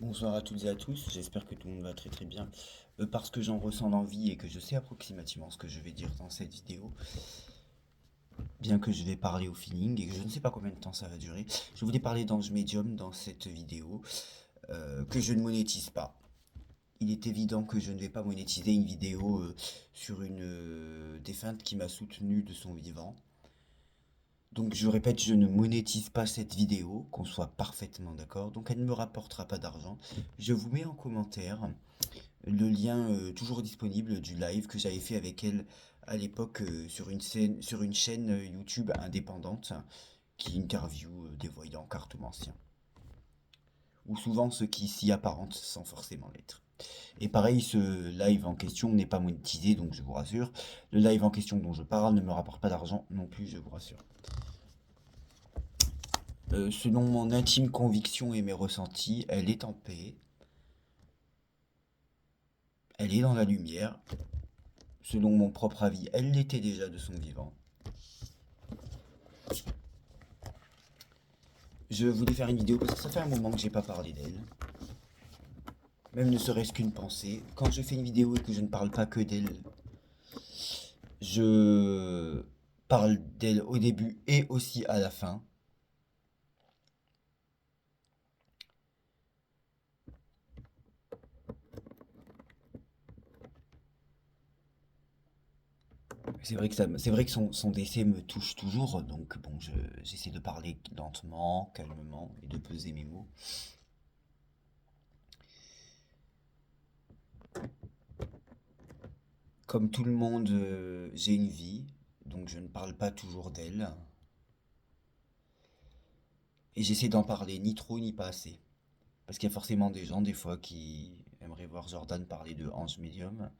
Bonsoir à toutes et à tous, j'espère que tout le monde va très très bien. Parce que j'en ressens l'envie et que je sais approximativement ce que je vais dire dans cette vidéo, bien que je vais parler au feeling et que je ne sais pas combien de temps ça va durer, je voulais parler d'Ange Medium dans cette vidéo que je ne monétise pas. Il est évident que je ne vais pas monétiser une vidéo sur une défunte qui m'a soutenu de son vivant. Donc je répète, je ne monétise pas cette vidéo, qu'on soit parfaitement d'accord, donc elle ne me rapportera pas d'argent. Je vous mets en commentaire le lien toujours disponible du live que j'avais fait avec elle à l'époque sur une chaîne YouTube indépendante qui interviewe des voyants cartomanciens. Ou souvent ceux qui s'y apparentent sans forcément l'être. Et pareil, ce live en question n'est pas monétisé, donc je vous rassure. Le live en question dont je parle ne me rapporte pas d'argent non plus, je vous rassure. Selon mon intime conviction et mes ressentis, elle est en paix, elle est dans la lumière. Selon mon propre avis, elle l'était déjà de son vivant. Je voulais faire une vidéo parce que ça fait un moment que j'ai pas parlé d'elle. Même ne serait-ce qu'une pensée. Quand je fais une vidéo et que je ne parle pas que d'elle, je parle d'elle au début et aussi à la fin. C'est vrai que son décès me touche toujours, donc bon, j'essaie de parler lentement, calmement et de peser mes mots. Comme tout le monde, j'ai une vie, donc je ne parle pas toujours d'elle. Et j'essaie d'en parler ni trop ni pas assez. Parce qu'il y a forcément des gens, des fois, qui aimeraient voir Jordan parler de Ange Medium.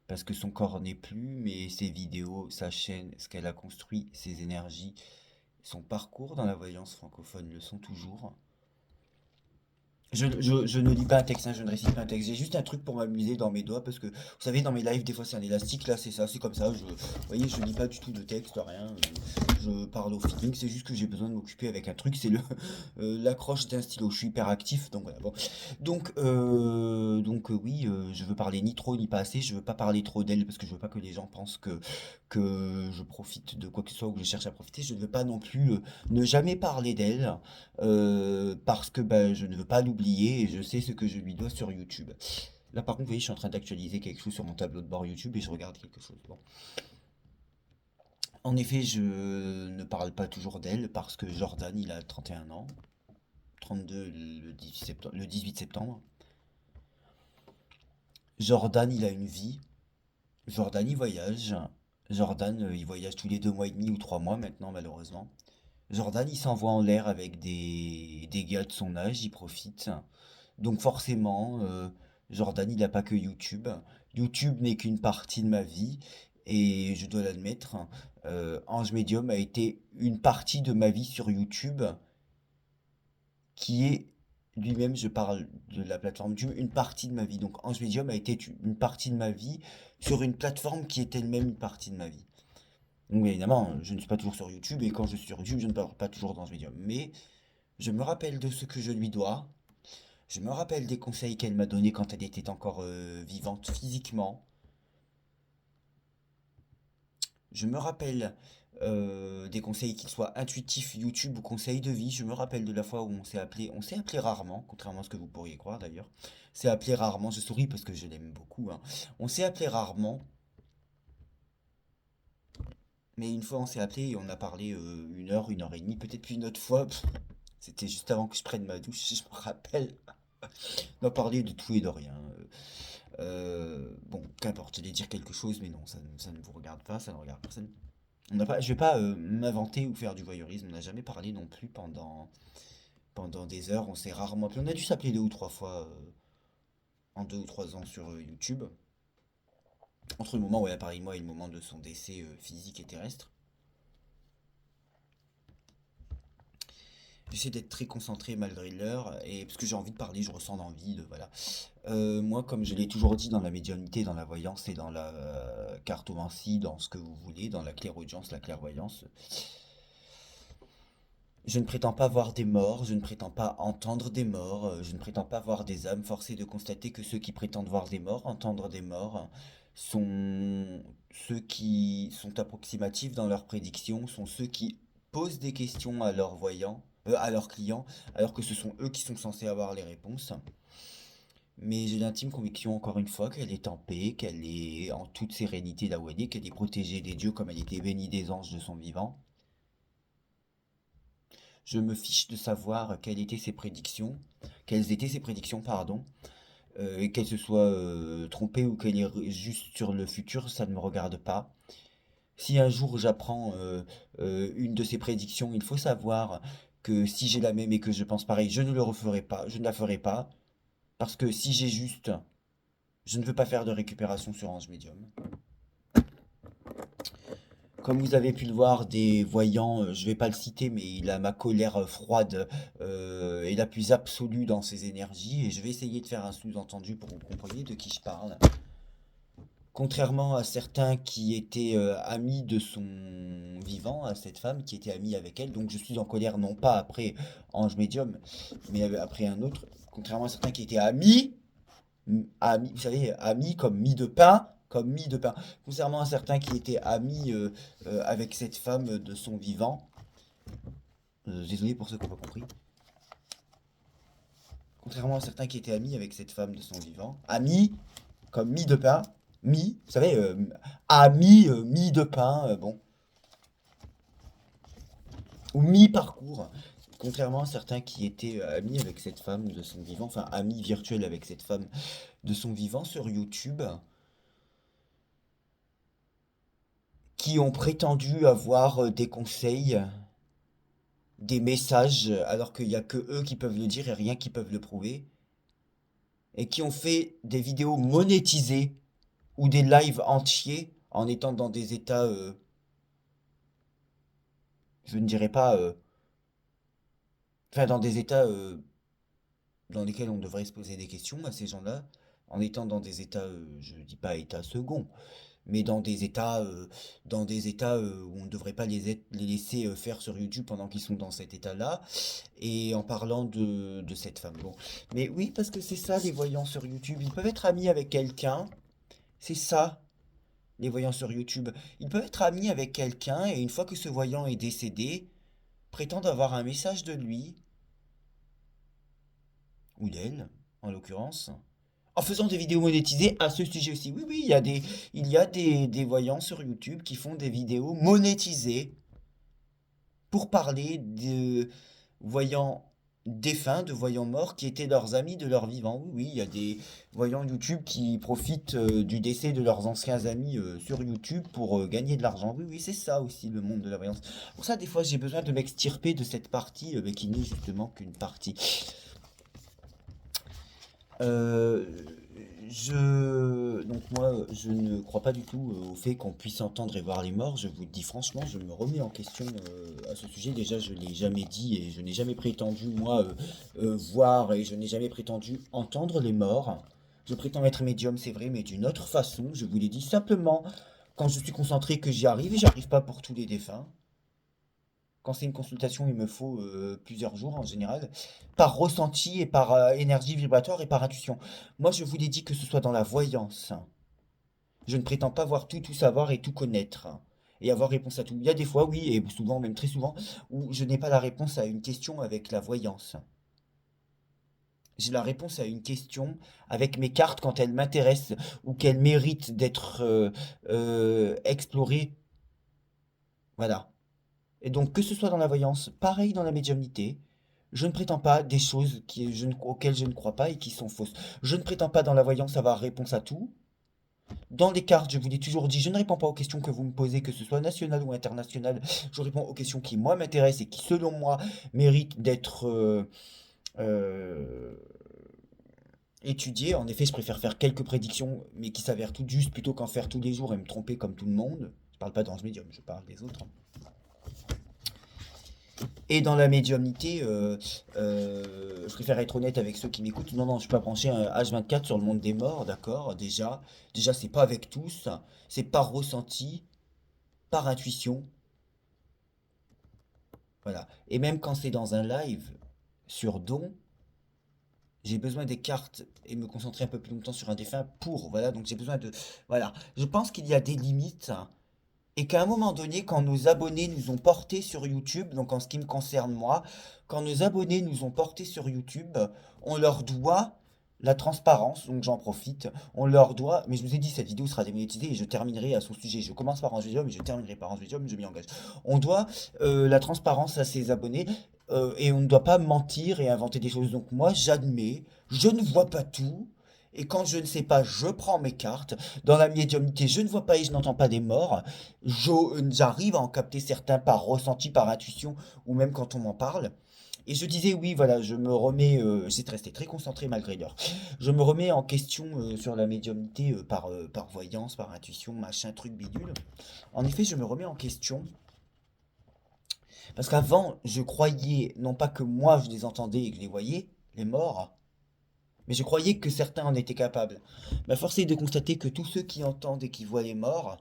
Parce que son corps n'est plus, mais ses vidéos, sa chaîne, ce qu'elle a construit, ses énergies, son parcours dans la voyance francophone le sont toujours. Je ne lis pas un texte, hein, je ne récite pas un texte. J'ai juste un truc pour m'amuser dans mes doigts parce que, vous savez, dans mes lives, des fois c'est un élastique, là c'est ça, c'est comme ça. Vous voyez, je lis pas du tout de texte, rien. Je parle au feeling, c'est juste que j'ai besoin de m'occuper avec un truc, c'est le l'accroche d'un stylo. Je suis hyper actif, donc voilà. Bon. Oui, je veux parler ni trop ni pas assez. Je veux pas parler trop d'elle parce que je veux pas que les gens pensent que je profite de quoi que ce soit ou que je cherche à profiter. Je ne veux pas non plus ne jamais parler d'elle parce que ben, je ne veux pas l'oublier et je sais ce que je lui dois sur YouTube. Là, par contre, vous voyez, je suis en train d'actualiser quelque chose sur mon tableau de bord YouTube et je regarde quelque chose. Bon. En effet, je ne parle pas toujours d'elle parce que Jordan, il a 31 ans, 32 le 18 septembre. Jordan, il a une vie. Jordan, il voyage. Jordan, il voyage tous les 2 mois et demi ou 3 mois maintenant, malheureusement. Jordan, il s'envoie en l'air avec des gars de son âge, il profite. Donc forcément, Jordan, il n'a pas que YouTube. YouTube n'est qu'une partie de ma vie et je dois l'admettre. Ange Medium a été une partie de ma vie sur YouTube qui est lui-même, je parle de la plateforme YouTube, une partie de ma vie. Donc Ange Medium a été une partie de ma vie sur une plateforme qui est elle-même une partie de ma vie. Donc évidemment, je ne suis pas toujours sur YouTube et quand je suis sur YouTube, je ne parle pas toujours d'Ange Medium. Mais je me rappelle de ce que je lui dois. Je me rappelle des conseils qu'elle m'a donnés quand elle était encore vivante physiquement. Je me rappelle des conseils qu'ils soient intuitifs YouTube ou conseils de vie. Je me rappelle de la fois où on s'est appelé rarement, contrairement à ce que vous pourriez croire d'ailleurs. C'est appelé rarement, je souris parce que je l'aime beaucoup, hein. On s'est appelé rarement, mais une fois on s'est appelé et on a parlé 1 heure et demie, peut-être plus une autre fois. C'était juste avant que je prenne ma douche, je me rappelle. On a parlé de tout et de rien. Bon, qu'importe, j'allais dire quelque chose, mais non, ça ne vous regarde pas, ça ne regarde personne. Je vais pas m'inventer ou faire du voyeurisme, on n'a jamais parlé non plus pendant des heures, on s'est rarement appelé. On a dû s'appeler 2 ou 3 fois en 2 ou 3 ans sur YouTube, entre le moment où elle a parlé de moi et le moment de son décès physique et terrestre. J'essaie d'être très concentré malgré l'heure, et parce que j'ai envie de parler, je ressens l'envie de voilà. Moi, comme je l'ai toujours dit dans la médiumnité, dans la voyance et dans la cartomancie, dans ce que vous voulez, dans la clairaudience, la clairvoyance, Je ne prétends pas voir des morts, je ne prétends pas entendre des morts, je ne prétends pas voir des âmes. Forcé de constater que ceux qui prétendent voir des morts, entendre des morts, sont ceux qui sont approximatifs dans leurs prédictions, sont ceux qui posent des questions à leurs voyants, à leurs clients, alors que ce sont eux qui sont censés avoir les réponses. Mais j'ai l'intime conviction, encore une fois, qu'elle est en paix, qu'elle est en toute sérénité là où elle est, qu'elle est protégée des dieux comme elle était bénie des anges de son vivant. Je me fiche de savoir quelles étaient ses prédictions, pardon, et qu'elle se soit trompée ou qu'elle est juste sur le futur, ça ne me regarde pas. Si un jour j'apprends une de ses prédictions, il faut savoir que si j'ai la même et que je pense pareil, je ne le referai pas, je ne la ferai pas, parce que si j'ai juste, je ne veux pas faire de récupération sur Ange Medium. Comme vous avez pu le voir, des voyants, je vais pas le citer, mais il a ma colère froide et la plus absolue dans ses énergies, et je vais essayer de faire un sous-entendu pour que vous compreniez de qui je parle. Contrairement à certains qui étaient amis de son vivant, à cette femme qui était amie avec elle, donc je suis en colère non pas après Ange Médium, mais après un autre. Contrairement à certains qui étaient amis, amis, vous savez, amis comme mis de pain, comme mis de pain. Concernant certains qui étaient amis avec cette femme de son vivant, désolé pour ceux qui n'ont pas compris. Contrairement à certains qui étaient amis avec cette femme de son vivant, amis comme mis de pain, mis, vous savez, amis, mis de pain, bon, ou mi-parcours. Contrairement à certains qui étaient amis avec cette femme de son vivant, enfin amis virtuels avec cette femme de son vivant sur YouTube, qui ont prétendu avoir des conseils, des messages, alors qu'il n'y a que eux qui peuvent le dire et rien qui peuvent le prouver, et qui ont fait des vidéos monétisées ou des lives entiers en étant dans des états, je ne dirais pas, enfin dans des états dans lesquels on devrait se poser des questions à ces gens-là, en étant dans des états, je ne dis pas état second, mais dans des états où on ne devrait pas les laisser faire sur YouTube pendant qu'ils sont dans cet état-là, et en parlant de cette femme. Bon. Mais oui, parce que c'est ça, les voyants sur YouTube, ils peuvent être amis avec quelqu'un, c'est ça, les voyants sur YouTube. Ils peuvent être amis avec quelqu'un, et une fois que ce voyant est décédé, prétendent avoir un message de lui, ou d'elle, en l'occurrence, en faisant des vidéos monétisées à ce sujet aussi. Oui, oui, il y a des voyants sur YouTube qui font des vidéos monétisées pour parler de voyants défunts, de voyants morts qui étaient leurs amis de leur vivant. Oui, oui, il y a des voyants YouTube qui profitent du décès de leurs anciens amis sur YouTube pour gagner de l'argent. Oui, oui, c'est ça aussi le monde de la voyance. Pour ça, des fois, j'ai besoin de m'extirper de cette partie, mais qui n'est justement qu'une partie. Euh, donc moi, je ne crois pas du tout au fait qu'on puisse entendre et voir les morts. Je vous le dis franchement, je me remets en question à ce sujet. Déjà, je l'ai jamais dit et je n'ai jamais prétendu, moi, voir et je n'ai jamais prétendu entendre les morts. Je prétends être médium, c'est vrai, mais d'une autre façon. Je vous l'ai dit simplement quand je suis concentré que j'y arrive et j'arrive pas pour tous les défunts. Quand c'est une consultation, il me faut plusieurs jours en général, par ressenti et par énergie vibratoire et par intuition. Moi, je vous l'ai dit que ce soit dans la voyance. Je ne prétends pas voir tout, tout savoir et tout connaître. Et avoir réponse à tout. Il y a des fois, oui, et souvent, même très souvent, où je n'ai pas la réponse à une question avec la voyance. J'ai la réponse à une question avec mes cartes quand elles m'intéressent ou qu'elles méritent d'être explorées. Voilà. Et donc, que ce soit dans la voyance, pareil dans la médiumnité, je ne prétends pas des choses auxquelles je ne crois pas et qui sont fausses. Je ne prétends pas dans la voyance avoir réponse à tout. Dans les cartes, je vous l'ai toujours dit, je ne réponds pas aux questions que vous me posez, que ce soit national ou international. Je réponds aux questions qui, moi, m'intéressent et qui, selon moi, méritent d'être euh, étudiées. En effet, je préfère faire quelques prédictions, mais qui s'avèrent toutes justes, plutôt qu'en faire tous les jours et me tromper comme tout le monde. Je parle pas d'ange médium, je parle des autres. Et dans la médiumnité, je préfère être honnête avec ceux qui m'écoutent. Non, non, je suis pas branché un H24 sur le monde des morts, d'accord, déjà. Déjà, c'est pas avec tous, c'est par ressenti, par intuition. Voilà. Et même quand c'est dans un live sur don, j'ai besoin des cartes et me concentrer un peu plus longtemps sur un défunt pour, voilà, donc j'ai besoin de, voilà. Je pense qu'il y a des limites et qu'à un moment donné, quand nos abonnés nous ont portés sur YouTube, donc en ce qui me concerne moi, quand nos abonnés nous ont portés sur YouTube, on leur doit la transparence, donc j'en profite, on leur doit, mais je vous ai dit, cette vidéo sera démonétisée et je terminerai à son sujet. Je commence par Ange Medium et je terminerai par Ange Medium, je m'y engage. On doit la transparence à ses abonnés et on ne doit pas mentir et inventer des choses. Donc moi, j'admets, je ne vois pas tout. Et quand je ne sais pas, je prends mes cartes. Dans la médiumnité, je ne vois pas et je n'entends pas des morts. J'arrive à en capter certains par ressenti, par intuition, ou même quand on m'en parle. Et je disais, oui, voilà, je me remets, j'essaie de rester très concentré malgré l'heure. Je me remets en question sur la médiumnité par voyance, par intuition, machin, truc bidule. En effet, je me remets en question. Parce qu'avant, je croyais, non pas que moi je les entendais et que je les voyais, les morts, mais je croyais que certains en étaient capables. Mais force est de constater que tous ceux qui entendent et qui voient les morts,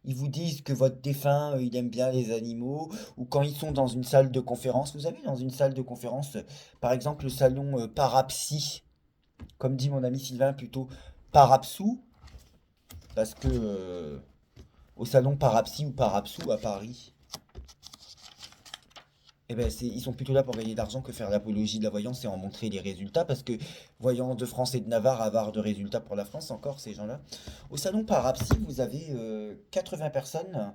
ils vous disent que votre défunt, il aime bien les animaux, ou quand ils sont dans une salle de conférence, vous avez dans une salle de conférence, par exemple le salon parapsy, comme dit mon ami Sylvain, plutôt parapsou, parce que au salon parapsy ou parapsou à Paris, eh ben ils sont plutôt là pour gagner de l'argent que faire l'apologie de la voyance et en montrer les résultats, parce que voyant de France et de Navarre avoir de résultats pour la France, encore ces gens-là. Au salon parapsy, vous avez 80 personnes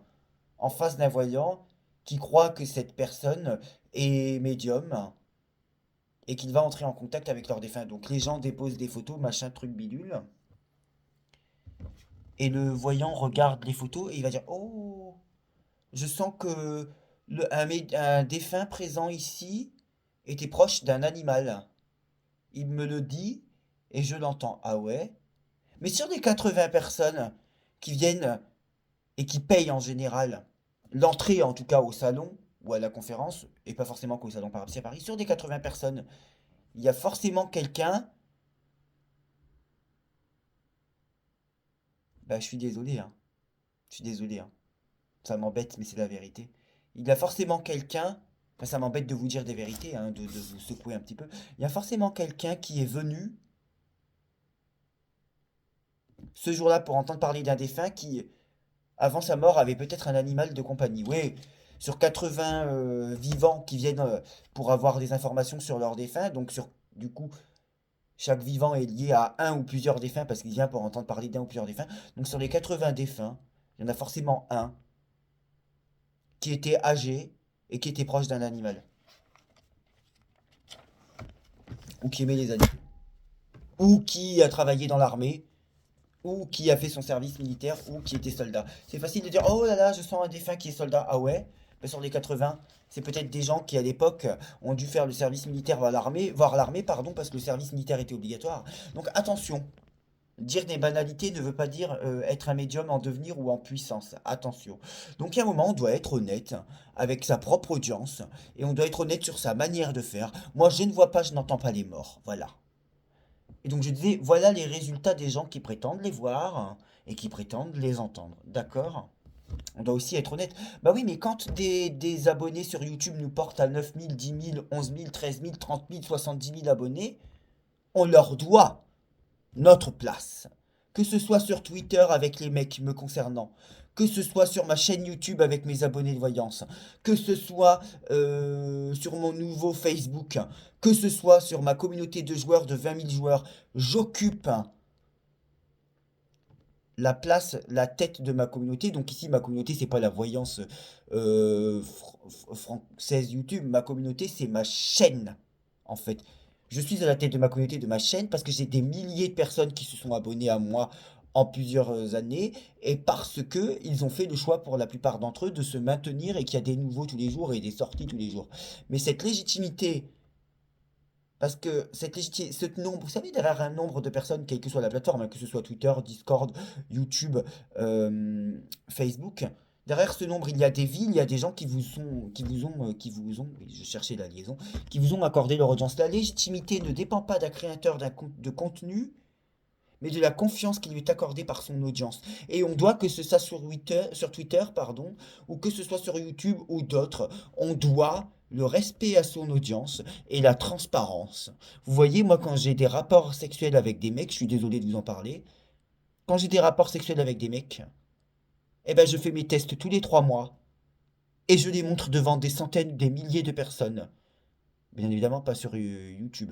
en face d'un voyant qui croit que cette personne est médium et qu'il va entrer en contact avec leur défunt. Donc les gens déposent des photos, machin, truc bidule, et le voyant regarde les photos et il va dire, oh, je sens que un défunt présent ici était proche d'un animal. Il me le dit et je l'entends. Ah ouais? Mais sur les 80 personnes qui viennent et qui payent en général l'entrée, en tout cas au salon ou à la conférence, et pas forcément qu'au salon Parapsy à Paris, sur des 80 personnes, il y a forcément quelqu'un. Bah, je suis désolé, hein. Je suis désolé, hein. Ça m'embête, mais c'est la vérité. Il y a forcément quelqu'un. Enfin, ça m'embête de vous dire des vérités, hein, de vous secouer un petit peu. Il y a forcément quelqu'un qui est venu ce jour-là pour entendre parler d'un défunt qui, avant sa mort, avait peut-être un animal de compagnie. Oui, sur 80 vivants qui viennent pour avoir des informations sur leurs défunts, donc du coup, chaque vivant est lié à un ou plusieurs défunts parce qu'il vient pour entendre parler d'un ou plusieurs défunts. Donc sur les 80 défunts, il y en a forcément un qui était âgé et qui était proche d'un animal. Ou qui aimait les animaux. Ou qui a travaillé dans l'armée. Ou qui a fait son service militaire. Ou qui était soldat. C'est facile de dire, oh là là, je sens un défunt qui est soldat. Ah ouais? Mais sur les 80, c'est peut-être des gens qui à l'époque ont dû faire le service militaire voire l'armée, pardon, parce que le service militaire était obligatoire. Donc attention, dire des banalités ne veut pas dire être un médium en devenir ou en puissance. Attention. Donc il y a un moment, on doit être honnête avec sa propre audience et on doit être honnête sur sa manière de faire. Moi, je ne vois pas, je n'entends pas les morts. Voilà. Et donc je disais, voilà les résultats des gens qui prétendent les voir et qui prétendent les entendre. D'accord? On doit aussi être honnête. Bah oui, mais quand des abonnés sur YouTube nous portent à 9 000, 10 000, 11 000, 13 000, 30 000, 70 000 abonnés, on leur doit notre place. Que ce soit sur Twitter avec les mecs me concernant, que ce soit sur ma chaîne YouTube avec mes abonnés de voyance, que ce soit sur mon nouveau Facebook, que ce soit sur ma communauté de joueurs de 20 000 joueurs, j'occupe la place, la tête de ma communauté. Donc ici, ma communauté, c'est pas la voyance française YouTube. Ma communauté, c'est ma chaîne, en fait. Je suis à la tête de ma communauté, de ma chaîne, parce que j'ai des milliers de personnes qui se sont abonnées à moi en plusieurs années, et parce que ils ont fait le choix pour la plupart d'entre eux de se maintenir et qu'il y a des nouveaux tous les jours et des sorties tous les jours. Mais cette légitimité parce que ce nombre, vous savez, derrière un nombre de personnes, quelle que soit la plateforme, hein, que ce soit Twitter, Discord, YouTube, Facebook, derrière ce nombre, il y a des vies, il y a des gens oui, je cherchais la liaison, qui vous ont accordé leur audience. La légitimité ne dépend pas d'un créateur de contenu, mais de la confiance qui lui est accordée par son audience. Et on doit, que ce soit sur Twitter, pardon, ou que ce soit sur YouTube ou d'autres, on doit le respect à son audience et la transparence. Vous voyez, moi, quand j'ai des rapports sexuels avec des mecs, je suis désolé de vous en parler, quand j'ai des rapports sexuels avec des mecs, eh ben, je fais mes tests tous les 3 mois et je les montre devant des centaines, des milliers de personnes. Bien évidemment, pas sur YouTube.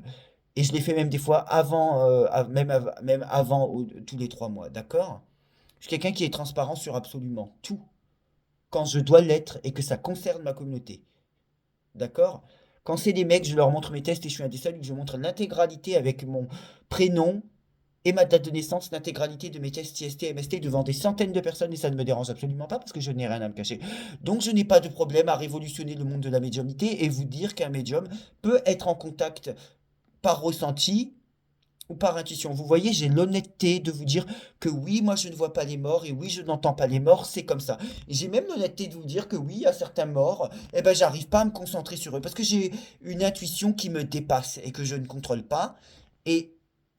Et je les fais même des fois avant, même avant tous les 3 mois, d'accord? Je suis quelqu'un qui est transparent sur absolument tout, quand je dois l'être et que ça concerne ma communauté, d'accord? Quand c'est des mecs, je leur montre mes tests et je suis un des seuls où je montre l'intégralité avec mon prénom et ma date de naissance, l'intégralité de mes tests IST, MST devant des centaines de personnes et ça ne me dérange absolument pas parce que je n'ai rien à me cacher. Donc je n'ai pas de problème à révolutionner le monde de la médiumnité et vous dire qu'un médium peut être en contact par ressenti ou par intuition. Vous voyez, j'ai l'honnêteté de vous dire que oui, moi je ne vois pas les morts et oui, je n'entends pas les morts, c'est comme ça. Et j'ai même l'honnêteté de vous dire que oui, à certains morts, eh ben j'arrive pas à me concentrer sur eux parce que j'ai une intuition qui me dépasse et que je ne contrôle pas. Et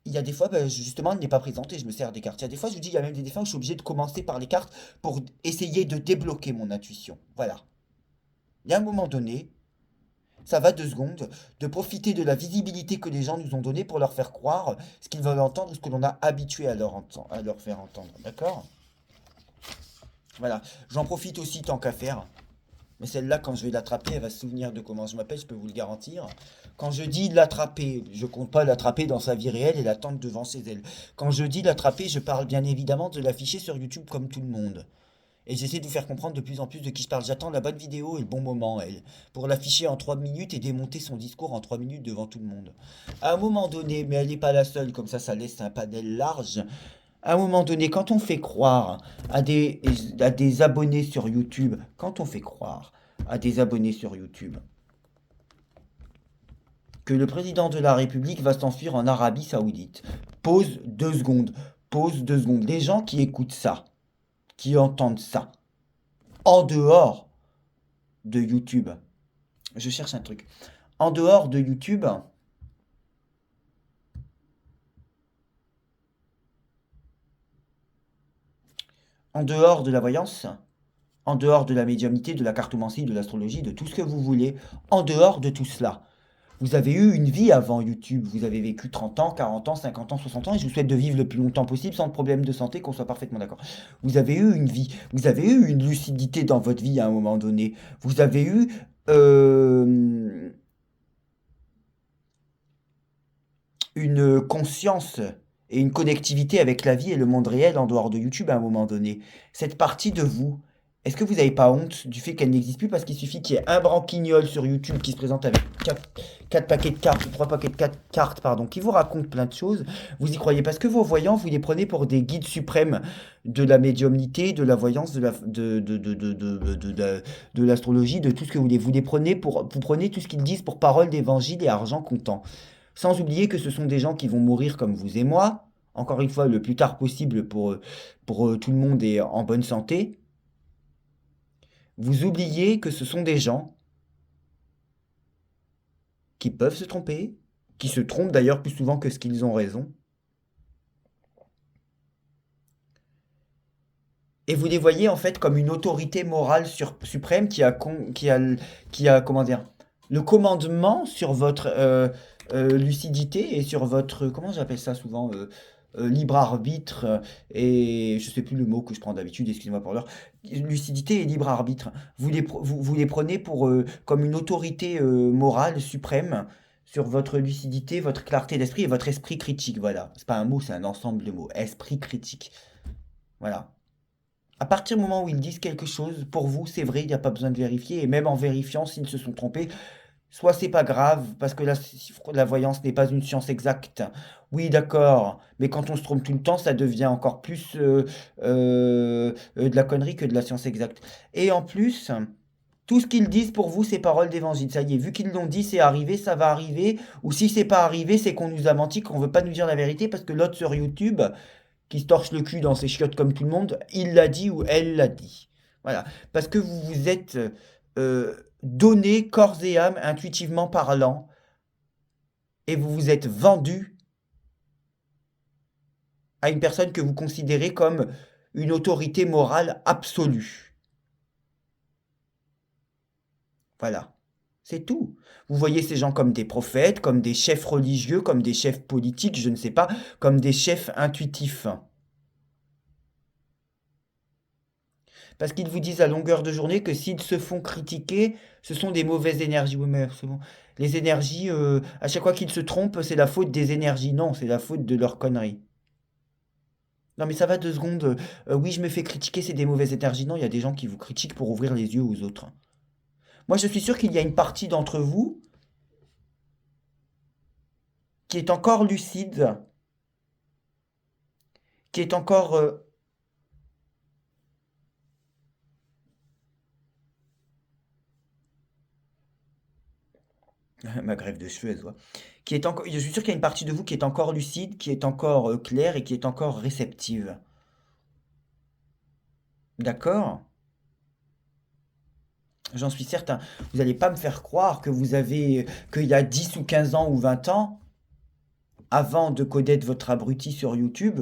il y a des fois, ben, justement, elle n'est pas présente et je me sers des cartes. Il y a des fois, je vous dis, il y a même des fois où je suis obligé de commencer par les cartes pour essayer de débloquer mon intuition. Voilà. Il y a un moment donné, ça va 2 secondes, de profiter de la visibilité que les gens nous ont donnée pour leur faire croire ce qu'ils veulent entendre, ce que l'on a habitué à leur faire entendre. D'accord? Voilà. J'en profite aussi tant qu'à faire. Mais celle-là, quand je vais l'attraper, elle va se souvenir de comment je m'appelle, je peux vous le garantir. Quand je dis l'attraper, je compte pas l'attraper dans sa vie réelle et l'attendre devant ses ailes. Quand je dis l'attraper, je parle bien évidemment de l'afficher sur YouTube comme tout le monde. Et j'essaie de vous faire comprendre de plus en plus de qui je parle. J'attends la bonne vidéo et le bon moment, elle, pour l'afficher en 3 minutes et démonter son discours en 3 minutes devant tout le monde. À un moment donné, mais elle n'est pas la seule, comme ça laisse un panel large. À un moment donné, quand on fait croire à des abonnés sur YouTube, quand on fait croire à des abonnés sur YouTube que le président de la République va s'enfuir en Arabie Saoudite, pause 2 secondes, pause 2 secondes. Les gens qui écoutent ça, qui entendent ça, en dehors de YouTube. Je cherche un truc. En dehors de YouTube, en dehors de la voyance, en dehors de la médiumnité, de la cartomancie, de l'astrologie, de tout ce que vous voulez, en dehors de tout cela, vous avez eu une vie avant YouTube. Vous avez vécu 30 ans, 40 ans, 50 ans, 60 ans, et je vous souhaite de vivre le plus longtemps possible sans de problème de santé, qu'on soit parfaitement d'accord. Vous avez eu une vie, vous avez eu une lucidité dans votre vie à un moment donné. Vous avez eu une conscience et une connectivité avec la vie et le monde réel en dehors de YouTube à un moment donné. Cette partie de vous, est-ce que vous n'avez pas honte du fait qu'elle n'existe plus parce qu'il suffit qu'il y ait un branquignol sur YouTube qui se présente avec 4 paquets de cartes ou 3 paquets de cartes, pardon, qui vous raconte plein de choses, vous y croyez parce que vos voyants, vous les prenez pour des guides suprêmes de la médiumnité, de la voyance, de l'astrologie, de tout ce que vous voulez. Vous prenez tout ce qu'ils disent pour parole d'évangile et argent comptant. Sans oublier que ce sont des gens qui vont mourir comme vous et moi, encore une fois, le plus tard possible pour tout le monde et en bonne santé. Vous oubliez que ce sont des gens qui peuvent se tromper, qui se trompent d'ailleurs plus souvent que ce qu'ils ont raison. Et vous les voyez en fait comme une autorité morale suprême qui a, comment dire, le commandement sur votre lucidité et sur votre, comment j'appelle ça souvent, libre arbitre, et je sais plus le mot que je prends d'habitude, excusez-moi pour l'heure, lucidité et libre arbitre. Vous les prenez pour, comme une autorité morale suprême sur votre lucidité, votre clarté d'esprit et votre esprit critique. Voilà, c'est pas un mot, c'est un ensemble de mots. Esprit critique. Voilà. À partir du moment où ils disent quelque chose, pour vous, c'est vrai, il n'y a pas besoin de vérifier. Et même en vérifiant, s'ils se sont trompés, soit c'est pas grave, parce que la voyance n'est pas une science exacte. Oui, d'accord, mais quand on se trompe tout le temps, ça devient encore plus de la connerie que de la science exacte. Et en plus, tout ce qu'ils disent pour vous, c'est paroles d'évangile. Ça y est, vu qu'ils l'ont dit, c'est arrivé, ça va arriver. Ou si c'est pas arrivé, c'est qu'on nous a menti, qu'on veut pas nous dire la vérité, parce que l'autre sur YouTube, qui se torche le cul dans ses chiottes comme tout le monde, il l'a dit ou elle l'a dit. Voilà. Parce que vous vous êtes donné corps et âme, intuitivement parlant, et vous vous êtes vendu à une personne que vous considérez comme une autorité morale absolue. Voilà. C'est tout. Vous voyez ces gens comme des prophètes, comme des chefs religieux, comme des chefs politiques, je ne sais pas, comme des chefs intuitifs. Parce qu'ils vous disent à longueur de journée que s'ils se font critiquer, ce sont des mauvaises énergies. Oui, mais c'est bon. Les énergies, à chaque fois qu'ils se trompent, c'est la faute des énergies. Non, c'est la faute de leurs conneries. Non, mais ça va 2 secondes. Oui, je me fais critiquer, c'est des mauvaises énergies. Non, il y a des gens qui vous critiquent pour ouvrir les yeux aux autres. Moi, je suis sûr qu'il y a une partie d'entre vous qui est encore lucide, qui est encore... ma grève de cheveux, elle se voit. Qui est encore... Je suis sûr qu'il y a une partie de vous qui est encore lucide, qui est encore claire et qui est encore réceptive. D'accord? J'en suis certain. Vous n'allez pas me faire croire que qu'il y a 10 ou 15 ans ou 20 ans, avant de connaître votre abruti sur YouTube,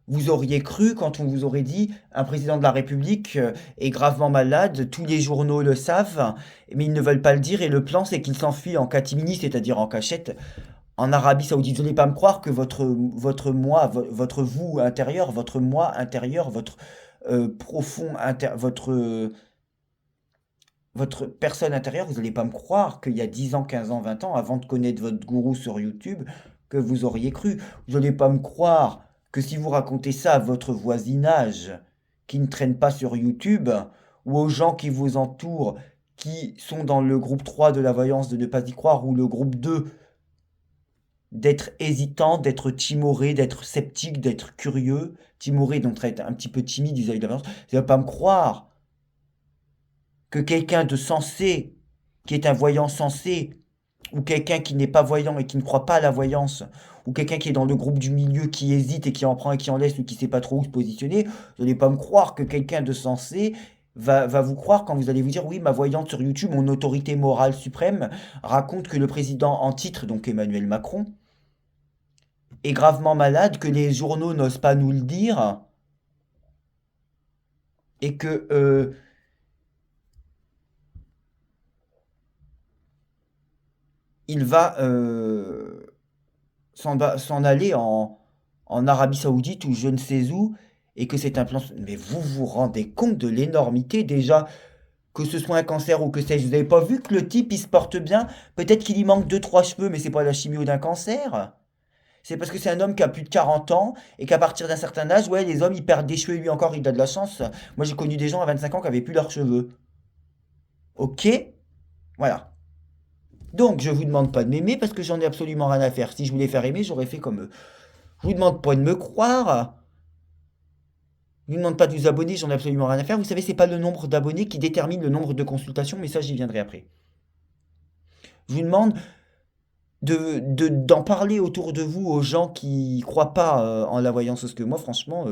vous auriez cru quand on vous aurait dit un président de la République est gravement malade, tous les journaux le savent, mais ils ne veulent pas le dire et le plan c'est qu'il s'enfuit en catimini, c'est-à-dire en cachette, en Arabie Saoudite. Vous n'allez pas me croire que votre moi, votre vous intérieur, votre moi intérieur, votre profond votre personne intérieure, vous n'allez pas me croire qu'il y a 10 ans, 15 ans, 20 ans, avant de connaître votre gourou sur YouTube, que vous auriez cru. Vous n'allez pas me croire que si vous racontez ça à votre voisinage, qui ne traîne pas sur YouTube, ou aux gens qui vous entourent, qui sont dans le groupe 3 de la voyance de ne pas y croire, ou le groupe 2, d'être hésitant, d'être timoré, d'être sceptique, d'être curieux, timoré, donc être un petit peu timide vis-à-vis de la voyance, vous n'allez pas me croire que quelqu'un de sensé, qui est un voyant sensé, ou quelqu'un qui n'est pas voyant et qui ne croit pas à la voyance, ou quelqu'un qui est dans le groupe du milieu, qui hésite et qui en prend et qui en laisse, ou qui ne sait pas trop où se positionner, vous n'allez pas me croire que quelqu'un de sensé va vous croire quand vous allez vous dire oui, ma voyante sur YouTube, mon autorité morale suprême, raconte que le président en titre, donc Emmanuel Macron, est gravement malade, que les journaux n'osent pas nous le dire, et que il va s'en aller en Arabie Saoudite ou je ne sais où, et que c'est un plan. Mais vous vous rendez compte de l'énormité déjà, que ce soit un cancer ou que sais-je. Vous n'avez pas vu que le type il se porte bien? Peut-être qu'il y manque deux trois cheveux, mais c'est pas la chimio d'un cancer. C'est parce que c'est un homme qui a plus de 40 ans et qu'à partir d'un certain âge, ouais, les hommes ils perdent des cheveux et lui encore il a de la chance. Moi j'ai connu des gens à 25 ans qui avaient plus leurs cheveux. Ok? Voilà. Donc je vous demande pas de m'aimer parce que j'en ai absolument rien à faire. Si je voulais faire aimer, j'aurais fait comme eux. Je vous demande pas de me croire. Je vous demande pas de vous abonner, j'en ai absolument rien à faire. Vous savez, c'est pas le nombre d'abonnés qui détermine le nombre de consultations, mais ça j'y viendrai après. Je vous demande d'en parler autour de vous aux gens qui croient pas en la voyance. Parce que moi, franchement,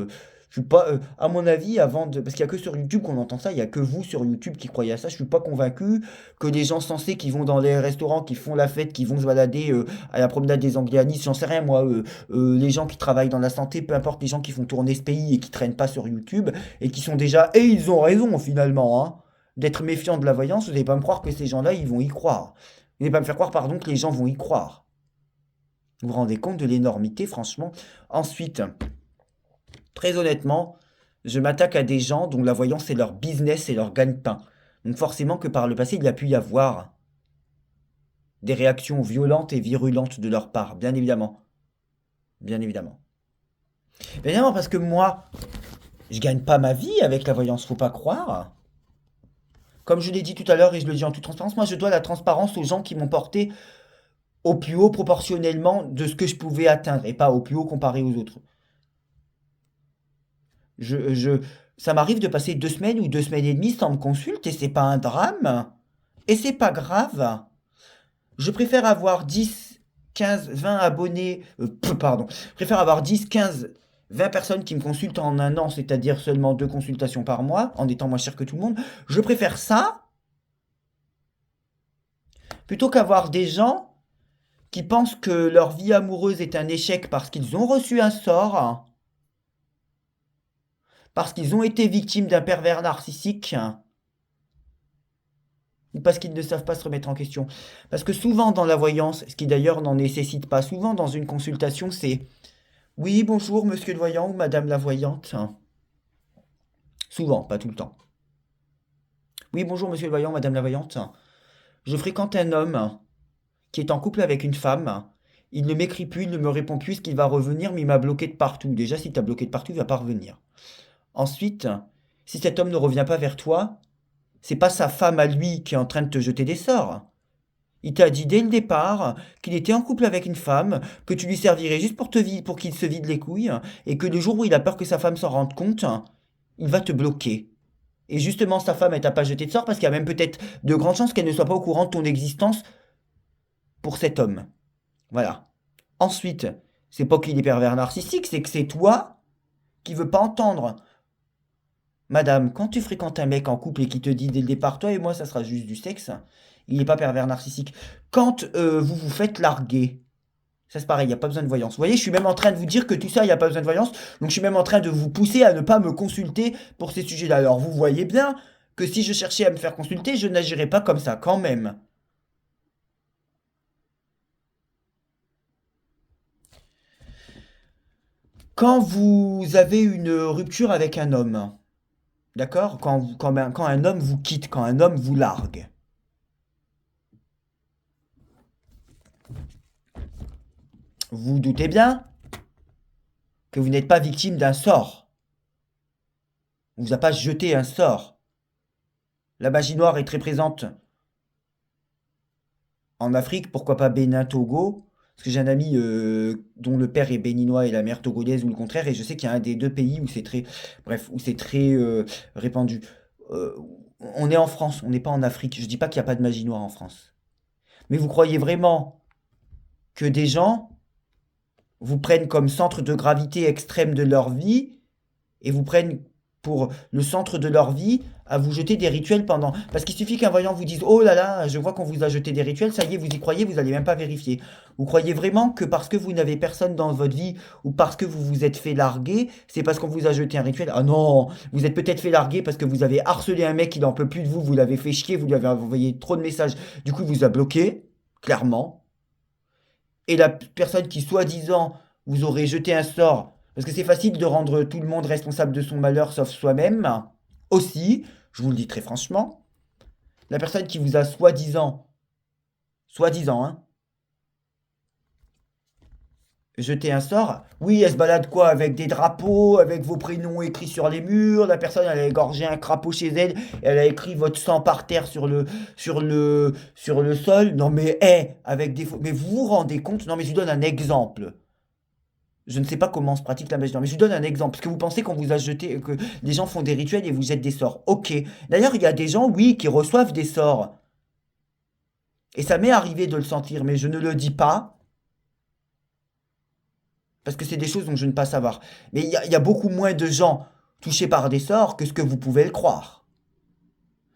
je suis pas, à mon avis, parce qu'il y a que sur YouTube qu'on entend ça, il y a que vous sur YouTube qui croyez à ça. Je suis pas convaincu que les gens sensés qui vont dans les restaurants, qui font la fête, qui vont se balader à la promenade des Anglais à Nice, j'en sais rien moi. Les gens qui travaillent dans la santé, peu importe les gens qui font tourner ce pays et qui traînent pas sur YouTube et qui sont déjà, et ils ont raison finalement, hein, d'être méfiants de la voyance. Vous n'allez pas me croire que ces gens-là, ils vont y croire. Vous n'allez pas me faire croire, pardon, que les gens vont y croire. Vous vous rendez compte de l'énormité, franchement. Ensuite, très honnêtement, je m'attaque à des gens dont la voyance est leur business et leur gagne-pain. Donc forcément que par le passé, il y a pu y avoir des réactions violentes et virulentes de leur part, bien évidemment. Bien évidemment. Bien évidemment, parce que moi, je gagne pas ma vie avec la voyance, faut pas croire. Comme je l'ai dit tout à l'heure et je le dis en toute transparence, moi je dois la transparence aux gens qui m'ont porté au plus haut proportionnellement de ce que je pouvais atteindre et pas au plus haut comparé aux autres. Je, je, Ça m'arrive de passer 2 semaines ou 2 semaines et demie sans me consulter et c'est pas un drame. Et c'est pas grave. Je préfère avoir 10, 15, 20 abonnés, pardon, je préfère avoir 10, 15, 20 personnes qui me consultent en un an, c'est-à-dire seulement 2 consultations par mois, en étant moins cher que tout le monde. Je préfère ça plutôt qu'avoir des gens qui pensent que leur vie amoureuse est un échec parce qu'ils ont reçu un sort parce qu'ils ont été victimes d'un pervers narcissique ou parce qu'ils ne savent pas se remettre en question. Parce que souvent dans la voyance, ce qui d'ailleurs n'en nécessite pas, souvent dans une consultation, c'est oui, bonjour, monsieur le voyant ou madame la voyante. Souvent, pas tout le temps. Oui, bonjour, monsieur le voyant, madame la voyante. Je fréquente un homme qui est en couple avec une femme. Il ne m'écrit plus, il ne me répond plus, qu'il va revenir, mais il m'a bloqué de partout. Déjà, si tu as bloqué de partout, il va pas revenir. Ensuite, si cet homme ne revient pas vers toi, c'est pas sa femme à lui qui est en train de te jeter des sorts. Il t'a dit dès le départ qu'il était en couple avec une femme, que tu lui servirais juste pour qu'il se vide les couilles, et que le jour où il a peur que sa femme s'en rende compte, il va te bloquer. Et justement, sa femme, elle t'a pas jeté de sort parce qu'il y a même peut-être de grandes chances qu'elle ne soit pas au courant de ton existence pour cet homme. Voilà. Ensuite, c'est pas qu'il est pervers narcissique, c'est que c'est toi qui veux pas entendre. Madame, quand tu fréquentes un mec en couple et qui te dit dès le départ, toi et moi, ça sera juste du sexe, il n'est pas pervers narcissique. Quand vous vous faites larguer, ça c'est pareil, il n'y a pas besoin de voyance. Vous voyez, je suis même en train de vous dire que tout ça, il n'y a pas besoin de voyance. Donc je suis même en train de vous pousser à ne pas me consulter pour ces sujets-là. Alors vous voyez bien que si je cherchais à me faire consulter, je n'agirais pas comme ça quand même. Quand vous avez une rupture avec un homme, d'accord, quand un homme vous quitte, quand un homme vous largue, vous vous doutez bien que vous n'êtes pas victime d'un sort. On vous a pas jeté un sort. La magie noire est très présente en Afrique, pourquoi pas Bénin, Togo, parce que j'ai un ami dont le père est béninois et la mère togolaise ou le contraire, et je sais qu'il y a un des deux pays où c'est très, bref, où c'est très répandu. Euh, on est en France, on n'est pas en Afrique. Je dis pas qu'il n'y a pas de magie noire en France. Mais vous croyez vraiment que des gens vous prennent comme centre de gravité extrême de leur vie et vous prennent pour le centre de leur vie à vous jeter des rituels pendant... Parce qu'il suffit qu'un voyant vous dise «Oh là là, je vois qu'on vous a jeté des rituels», ça y est, vous y croyez, vous n'allez même pas vérifier. Vous croyez vraiment que parce que vous n'avez personne dans votre vie ou parce que vous vous êtes fait larguer, c'est parce qu'on vous a jeté un rituel? Ah non, vous êtes peut-être fait larguer parce que vous avez harcelé un mec qui n'en peut plus de vous, vous l'avez fait chier, vous lui avez envoyé trop de messages, du coup il vous a bloqué, clairement. Et la personne qui, soi-disant, vous aurait jeté un sort, parce que c'est facile de rendre tout le monde responsable de son malheur sauf soi-même, aussi, je vous le dis très franchement, la personne qui vous a soi-disant, hein, jeté un sort, oui, elle se balade quoi? Avec des drapeaux, avec vos prénoms écrits sur les murs, la personne, elle a égorgé un crapaud chez elle, elle a écrit votre sang par terre sur le sol, non mais, avec des... Mais vous vous rendez compte? Non mais je vous donne un exemple. Je ne sais pas comment se pratique la magie noire, mais je vous donne un exemple. Parce que vous pensez qu'on vous a jeté, que les gens font des rituels et vous jettent des sorts. Ok. D'ailleurs, il y a des gens, oui, qui reçoivent des sorts. Et ça m'est arrivé de le sentir, mais je ne le dis pas, parce que c'est des choses dont je ne peux pas savoir. Mais il y a beaucoup moins de gens touchés par des sorts que ce que vous pouvez le croire.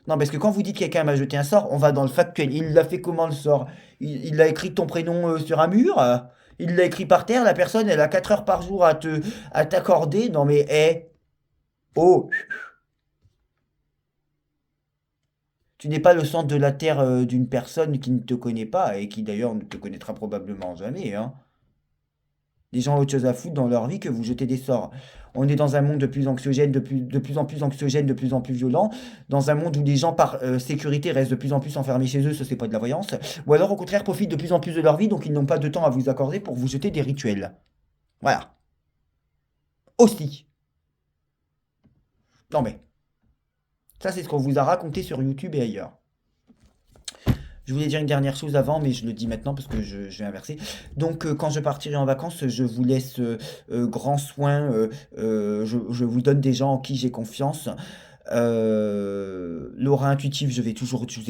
Non, parce que quand vous dites que quelqu'un m'a jeté un sort, on va dans le factuel. Il l'a fait comment le sort? Il a écrit ton prénom sur un mur? Il l'a écrit par terre? La personne, elle a 4 heures par jour à t'accorder? Non mais, oh, tu n'es pas le centre de la terre d'une personne qui ne te connaît pas et qui d'ailleurs ne te connaîtra probablement jamais, hein. Les gens ont autre chose à foutre dans leur vie que vous jeter des sorts. On est dans un monde de plus anxiogène, de plus en plus anxiogène, de plus en plus violent, dans un monde où les gens par sécurité restent de plus en plus enfermés chez eux, ça c'est pas de la voyance, ou alors au contraire profitent de plus en plus de leur vie, donc ils n'ont pas de temps à vous accorder pour vous jeter des rituels. Voilà. Aussi. Non mais, ça c'est ce qu'on vous a raconté sur YouTube et ailleurs. Je voulais dire une dernière chose avant, mais je le dis maintenant parce que je vais inverser. Donc, quand je partirai en vacances, je vous laisse grand soin. Je vous donne des gens en qui j'ai confiance. L'aura intuitive, je vous ai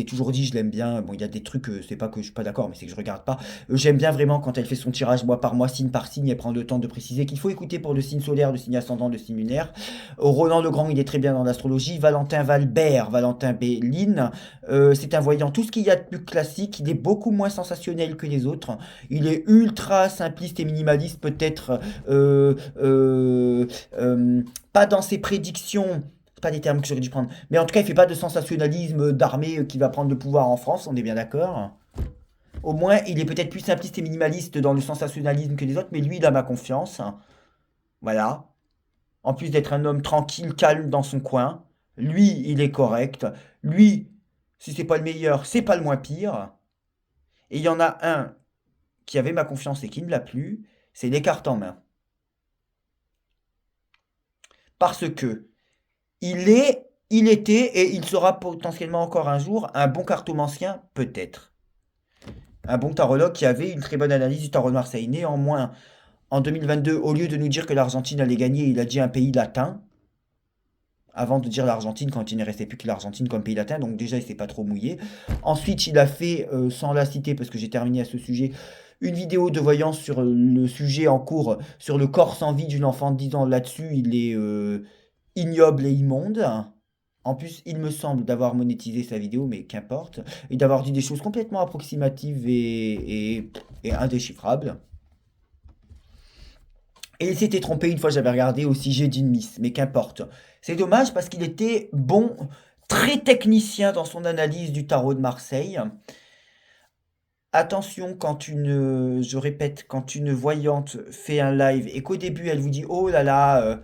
toujours dit, je l'aime bien. Bon, il y a des trucs, c'est pas que je suis pas d'accord, mais c'est que je regarde pas. J'aime bien vraiment quand elle fait son tirage mois par mois, signe par signe, elle prend le temps de préciser qu'il faut écouter pour le signe solaire, le signe ascendant, le signe lunaire. Roland Legrand, il est très bien dans l'astrologie. Valentin Valbert, Valentin Béline, c'est un voyant. Tout ce qu'il y a de plus classique, il est beaucoup moins sensationnel que les autres. Il est ultra simpliste et minimaliste, peut-être pas dans ses prédictions. C'est pas des termes que j'aurais dû prendre. Mais en tout cas, il fait pas de sensationnalisme d'armée qui va prendre le pouvoir en France, on est bien d'accord. Au moins, il est peut-être plus simpliste et minimaliste dans le sensationnalisme que les autres, mais lui, il a ma confiance. Voilà. En plus d'être un homme tranquille, calme dans son coin, lui, il est correct. Lui, si c'est pas le meilleur, c'est pas le moins pire. Et il y en a un qui avait ma confiance et qui ne l'a plus, c'est les cartes en main. Parce que il était et il sera potentiellement encore un jour un bon cartomancien, peut-être. Un bon tarologue qui avait une très bonne analyse du tarot de Marseille. Néanmoins, en 2022, au lieu de nous dire que l'Argentine allait gagner, il a dit un pays latin. Avant de dire l'Argentine, quand il ne restait plus que l'Argentine comme pays latin, donc déjà il s'est pas trop mouillé. Ensuite, il a fait, sans la citer, parce que j'ai terminé à ce sujet, une vidéo de voyance sur le sujet en cours, sur le corps sans vie d'une enfant de 10 ans. Là-dessus, il est ignoble et immonde. En plus, il me semble d'avoir monétisé sa vidéo, mais qu'importe, et d'avoir dit des choses complètement approximatives et indéchiffrables. Et il s'était trompé une fois, j'avais regardé au sujet d'une Miss, mais qu'importe. C'est dommage parce qu'il était bon, très technicien dans son analyse du tarot de Marseille. Attention quand je répète, quand une voyante fait un live et qu'au début elle vous dit oh là là,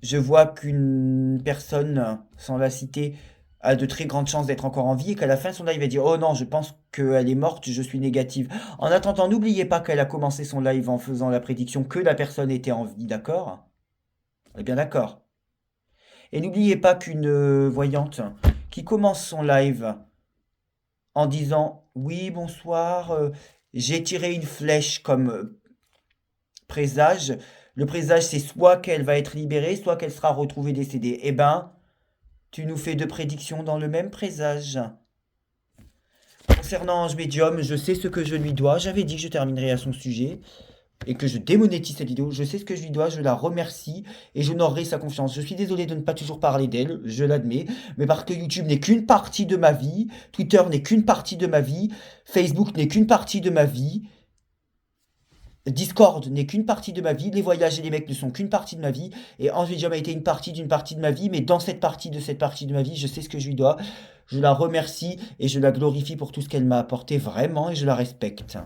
je vois qu'une personne, sans la citer, a de très grandes chances d'être encore en vie et qu'à la fin de son live elle dit oh non, je pense qu'elle est morte, je suis négative. En attendant, n'oubliez pas qu'elle a commencé son live en faisant la prédiction que la personne était en vie, d'accord? On est bien d'accord. Et n'oubliez pas qu'une voyante qui commence son live en disant oui, bonsoir, j'ai tiré une flèche comme présage. Le présage, c'est soit qu'elle va être libérée, soit qu'elle sera retrouvée décédée. Eh ben, tu nous fais deux prédictions dans le même présage. Concernant Ange Medium, je sais ce que je lui dois. J'avais dit que je terminerai à son sujet et que je démonétise cette vidéo. Je sais ce que je lui dois, je la remercie et j'honorerai sa confiance. Je suis désolé de ne pas toujours parler d'elle, je l'admets, mais parce que YouTube n'est qu'une partie de ma vie, Twitter n'est qu'une partie de ma vie, Facebook n'est qu'une partie de ma vie, Discord n'est qu'une partie de ma vie, les voyages et les mecs ne sont qu'une partie de ma vie, et Ange Medium a été une partie d'une partie de ma vie, mais dans cette partie de ma vie, je sais ce que je lui dois. Je la remercie et je la glorifie pour tout ce qu'elle m'a apporté vraiment et je la respecte.